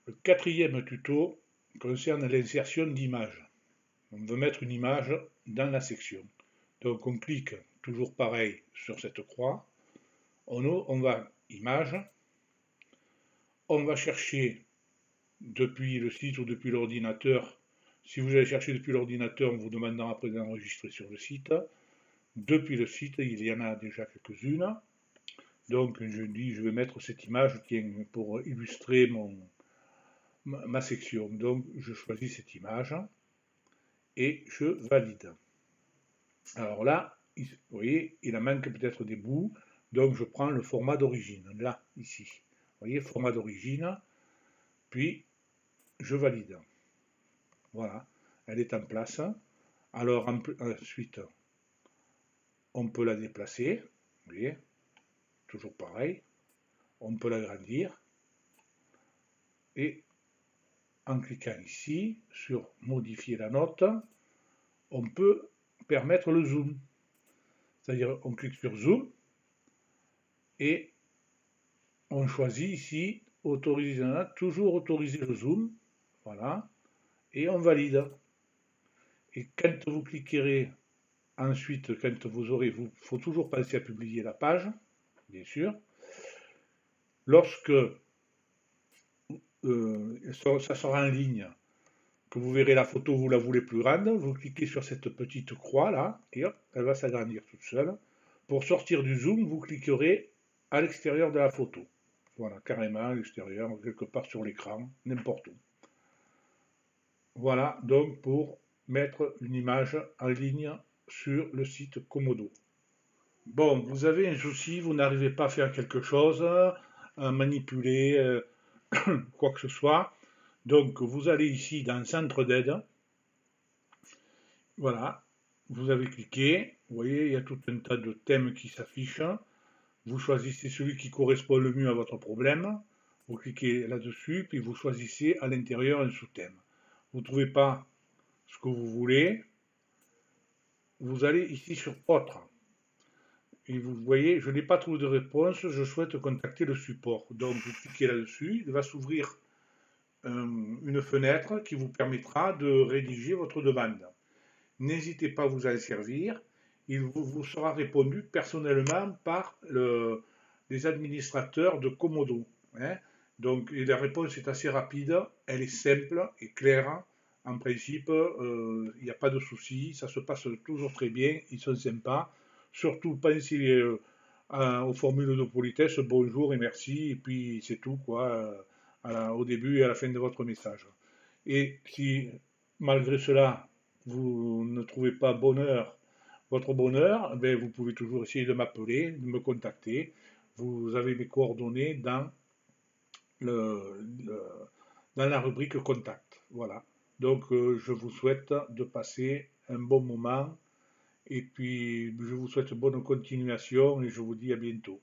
Le quatrième tuto concerne l'insertion d'images. On veut mettre une image dans la section. Donc on clique toujours pareil sur cette croix. On va image. On va chercher depuis le site ou depuis l'ordinateur. Si vous allez chercher depuis l'ordinateur, en vous demandant après d'enregistrer sur le site. Depuis le site, il y en a déjà quelques-unes. Donc je dis, je vais mettre cette image pour illustrer ma section. Donc je choisis cette image et je valide. Alors là, vous voyez, il en manque peut-être des bouts, donc je prends le format d'origine, là, ici. Vous voyez, format d'origine, puis je valide. Voilà, elle est en place. Alors ensuite, on peut la déplacer, vous voyez, toujours pareil. On peut l'agrandir et en cliquant ici sur modifier la note, on peut permettre le zoom. C'est-à-dire on clique sur zoom et on choisit ici autoriser, toujours autoriser le zoom, voilà, et on valide. Et quand vous cliquerez ensuite, quand vous aurez, il faut toujours penser à publier la page, bien sûr. Lorsque ça sera en ligne, que vous verrez la photo, vous la voulez plus grande, vous cliquez sur cette petite croix là, et hop, elle va s'agrandir toute seule. Pour sortir du zoom, vous cliquerez à l'extérieur de la photo. Voilà, carrément à l'extérieur, quelque part sur l'écran, n'importe où. Voilà donc pour mettre une image en ligne sur le site Komodo. Bon, vous avez un souci, vous n'arrivez pas à faire quelque chose, à manipuler quoi que ce soit. Donc vous allez ici dans Centre d'aide. Voilà, vous avez cliqué. Vous voyez, il y a tout un tas de thèmes qui s'affichent. Vous choisissez celui qui correspond le mieux à votre problème. Vous cliquez là-dessus, puis vous choisissez à l'intérieur un sous-thème. Vous ne trouvez pas ce que vous voulez, vous allez ici sur Autre. Et vous voyez, je n'ai pas trouvé de réponse, je souhaite contacter le support. Donc vous cliquez là-dessus, il va s'ouvrir une fenêtre qui vous permettra de rédiger votre demande. N'hésitez pas à vous en servir, il vous sera répondu personnellement par les administrateurs de Komodo. Hein. Donc la réponse est assez rapide, elle est simple et claire. En principe, il n'y a pas de souci, ça se passe toujours très bien, ils sont sympas. Surtout pensez aux formules de politesse, bonjour et merci, et puis c'est tout quoi, au début et à la fin de votre message. Et si malgré cela vous ne trouvez pas votre bonheur, ben vous pouvez toujours essayer de m'appeler, de me contacter. Vous avez mes coordonnées le, le, dans la rubrique contact. Voilà. Donc je vous souhaite de passer un bon moment et puis je vous souhaite bonne continuation et je vous dis à bientôt.